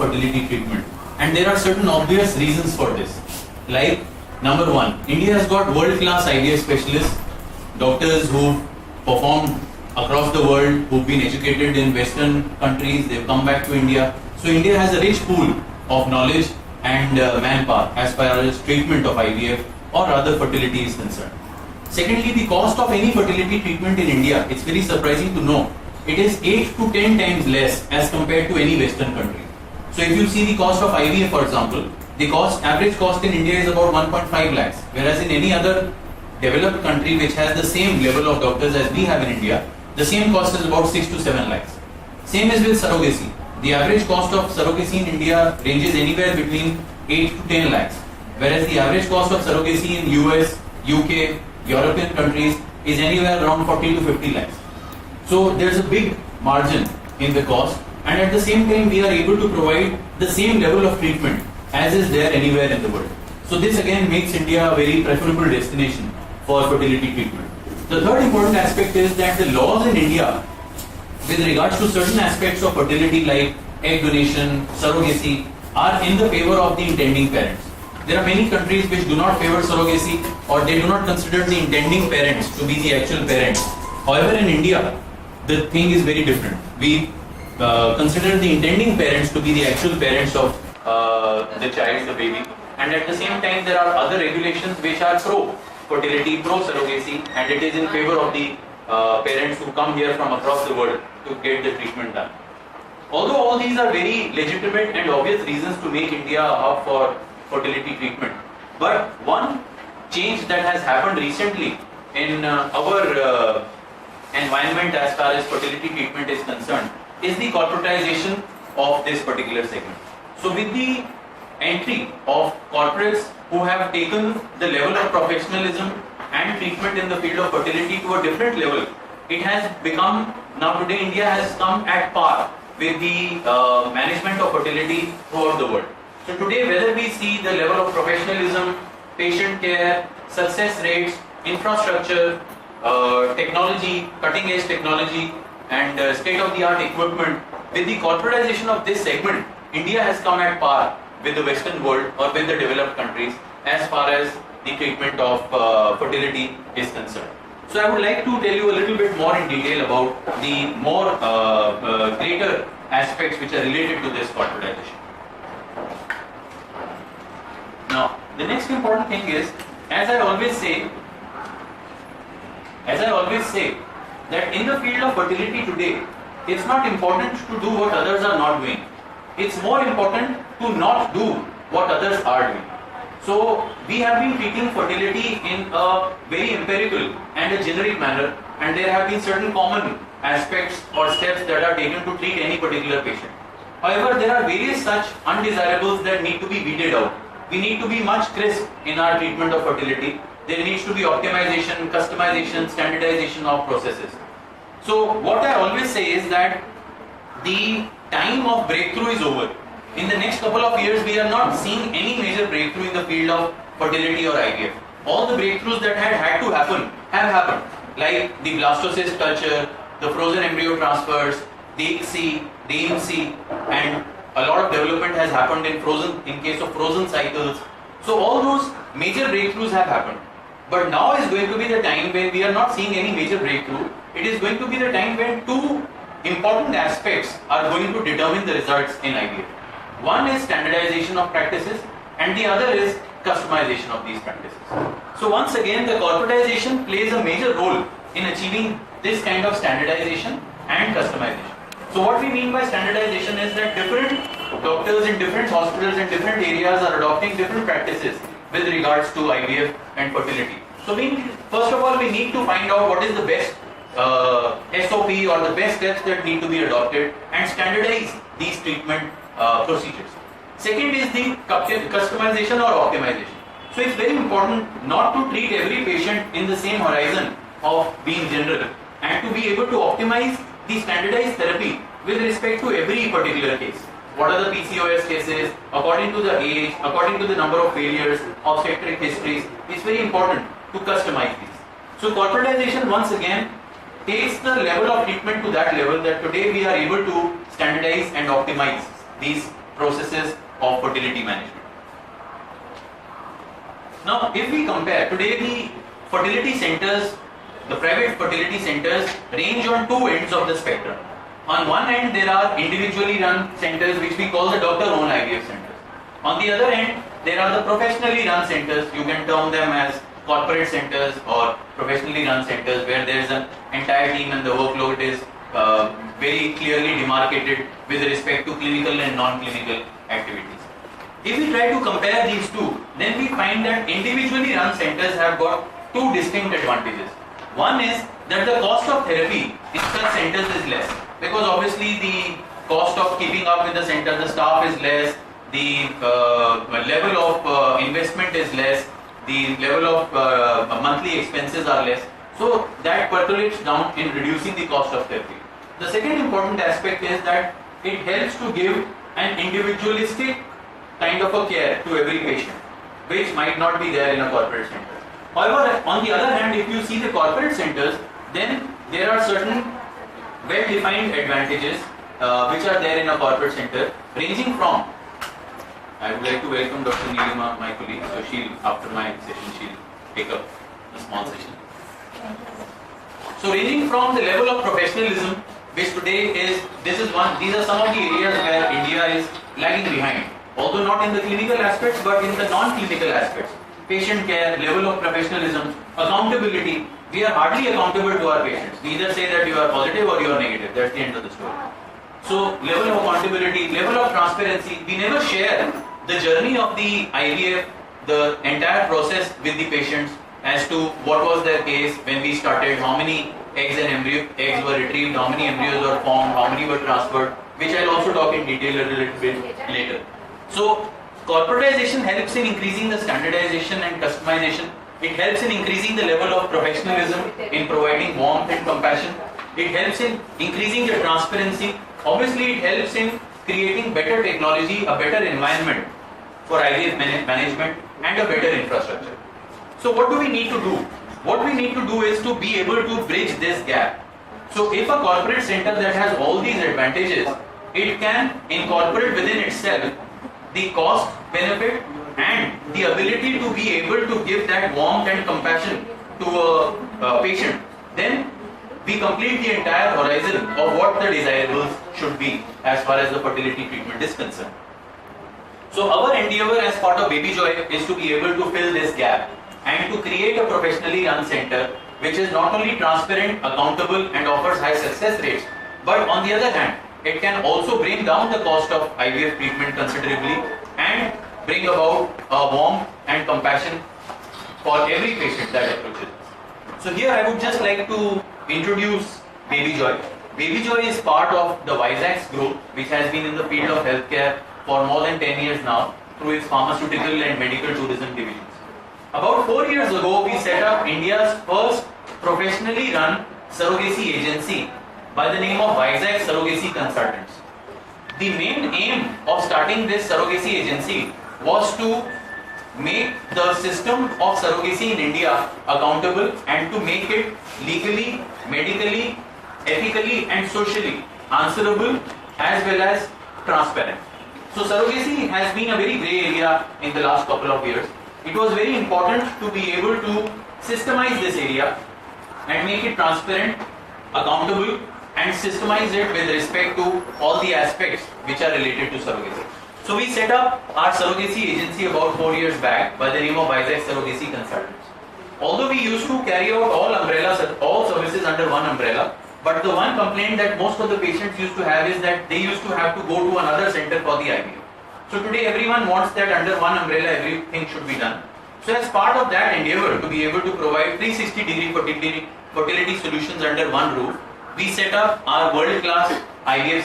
fertility treatment. And there are certain obvious reasons for this. Like, number one, India has got world-class IVF specialists, doctors who've performed across the world, who've been educated in Western countries, they've come back to India. So India has a rich pool of knowledge and manpower as far as treatment of IVF or other fertility is concerned. Secondly, the cost of any fertility treatment in India, it's very surprising to know, it is 8 to 10 times less as compared to any Western country. So if you see the cost of IVF, for example, the average cost in India is about 1.5 lakhs, whereas in any other developed country which has the same level of doctors as we have in India, the same cost is about 6 to 7 lakhs. Same is with surrogacy. The average cost of surrogacy in India ranges anywhere between 8 to 10 lakhs, whereas the average cost of surrogacy in US, UK, European countries is anywhere around 40 to 50 lakhs. So there's a big margin in the cost, and at the same time we are able to provide the same level of treatment as is there anywhere in the world. So this again makes India a very preferable destination for fertility treatment. The third important aspect is that the laws in India with regards to certain aspects of fertility like egg donation, surrogacy are in the favor of the intending parents. There are many countries which do not favor surrogacy or they do not consider the intending parents to be the actual parents. However, in India, the thing is very different. We consider the intending parents to be the actual parents of the child, the baby, and at the same time there are other regulations which are pro-fertility, pro-surrogacy, and it is in favor of the parents who come here from across the world to get the treatment done. Although all these are very legitimate and obvious reasons to make India a hub for fertility treatment, but one change that has happened recently in our environment as far as fertility treatment is concerned is the corporatization of this particular segment. So with the entry of corporates who have taken the level of professionalism and treatment in the field of fertility to a different level, it has become, now today India has come at par with the management of fertility throughout the world. So today whether we see the level of professionalism, patient care, success rates, infrastructure, technology, cutting edge technology and state-of-the-art equipment, with the corporatization of this segment, India has come at par with the Western world or with the developed countries as far as the treatment of fertility is concerned. So I would like to tell you a little bit more in detail about the more greater aspects which are related to this corporatization. Now, the next important thing is, as I always say, that in the field of fertility today, it's not important to do what others are not doing. It's more important to not do what others are doing. So we have been treating fertility in a very empirical and a generic manner, and there have been certain common aspects or steps that are taken to treat any particular patient. However, there are various such undesirables that need to be weeded out. We need to be much crisp in our treatment of fertility. There needs to be optimization, customization, standardization of processes. So what I always say is that the time of breakthrough is over. In the next couple of years, we are not seeing any major breakthrough in the field of fertility or IVF. All the breakthroughs that had to happen have happened, like the blastocyst culture, the frozen embryo transfers, the ICSI, the IMSI, and a lot of development has happened in case of frozen cycles. So all those major breakthroughs have happened. But now is going to be the time when we are not seeing any major breakthrough. It is going to be the time when two important aspects are going to determine the results in IVF. One is standardization of practices and the other is customization of these practices. So once again, the corporatization plays a major role in achieving this kind of standardization and customization. So what we mean by standardization is that different doctors in different hospitals in different areas are adopting different practices with regards to IVF and fertility. So first of all, we need to find out what is the best SOP or the best steps that need to be adopted and standardize these treatment procedures. Second is the customization or optimization. So it's very important not to treat every patient in the same horizon of being general and to be able to optimize the standardized therapy with respect to every particular case. What are the PCOS cases, according to the age, according to the number of failures, obstetric histories. It's very important to customize these. So corporatization once again takes the level of treatment to that level that today we are able to standardize and optimize these processes of fertility management. Now, if we compare today, the fertility centers, the private fertility centers range on two ends of the spectrum. On one end, there are individually run centers which we call the doctor-owned IVF centers. On the other end, there are the professionally run centers. You can term them as corporate centers or professionally run centers where there is an entire team and the workload is very clearly demarcated with respect to clinical and non-clinical activities. If we try to compare these two, then we find that individually run centers have got two distinct advantages. One is that the cost of therapy in such centers is less, because obviously the cost of keeping up with the center, the staff is less, the level of investment is less, the level of monthly expenses are less. So that percolates down in reducing the cost of therapy. The second important aspect is that it helps to give an individualistic kind of a care to every patient, which might not be there in a corporate center. However, on the other hand, if you see the corporate centers, then there are certain well-defined advantages which are there in a corporate center, ranging from, I would like to welcome Dr. Neelima, my colleague, so after my session, she'll take up a small session. So ranging from the level of professionalism, which today is, these are some of the areas where India is lagging behind, although not in the clinical aspects, but in the non-clinical aspects. Patient care, level of professionalism, accountability. We are hardly accountable to our patients. We either say that you are positive or you are negative. That's the end of the story. So level of accountability, level of transparency. We never share the journey of the IVF, the entire process with the patients as to what was their case when we started, how many eggs were retrieved, how many embryos were formed, how many were transferred, which I'll also talk in detail a little bit later. So corporatization helps in increasing the standardization and customization. It helps in increasing the level of professionalism in providing warmth and compassion. It helps in increasing the transparency. Obviously, it helps in creating better technology, a better environment for IVF management and a better infrastructure. So what do we need to do? What we need to do is to be able to bridge this gap. So if a corporate center that has all these advantages, it can incorporate within itself the cost, benefit and the ability to be able to give that warmth and compassion to a patient, then we complete the entire horizon of what the desirables should be as far as the fertility treatment is concerned. So our endeavor as part of Baby Joy is to be able to fill this gap and to create a professionally run center which is not only transparent, accountable and offers high success rates, but on the other hand, it can also bring down the cost of IVF treatment considerably and bring about a warmth and compassion for every patient that approaches. So here I would just like to introduce Baby Joy. Baby Joy is part of the Vizag's growth, which has been in the field of healthcare for more than 10 years now through its pharmaceutical and medical tourism divisions. About 4 years ago, we set up India's first professionally run surrogacy agency by the name of Vizag Surrogacy Consultants. The main aim of starting this surrogacy agency was to make the system of surrogacy in India accountable and to make it legally, medically, ethically and socially answerable as well as transparent. So surrogacy has been a very grey area in the last couple of years. It was very important to be able to systemize this area and make it transparent, accountable and systemize it with respect to all the aspects which are related to surrogacy. So we set up our surrogacy agency about 4 years back by the name of Vizag Surrogacy Consultants. Although we used to carry out all services under one umbrella, but the one complaint that most of the patients used to have is that they used to have to go to another center for the IVF. So today everyone wants that under one umbrella everything should be done. So as part of that endeavor to be able to provide 360-degree fertility solutions under one roof, we set up our world-class IVF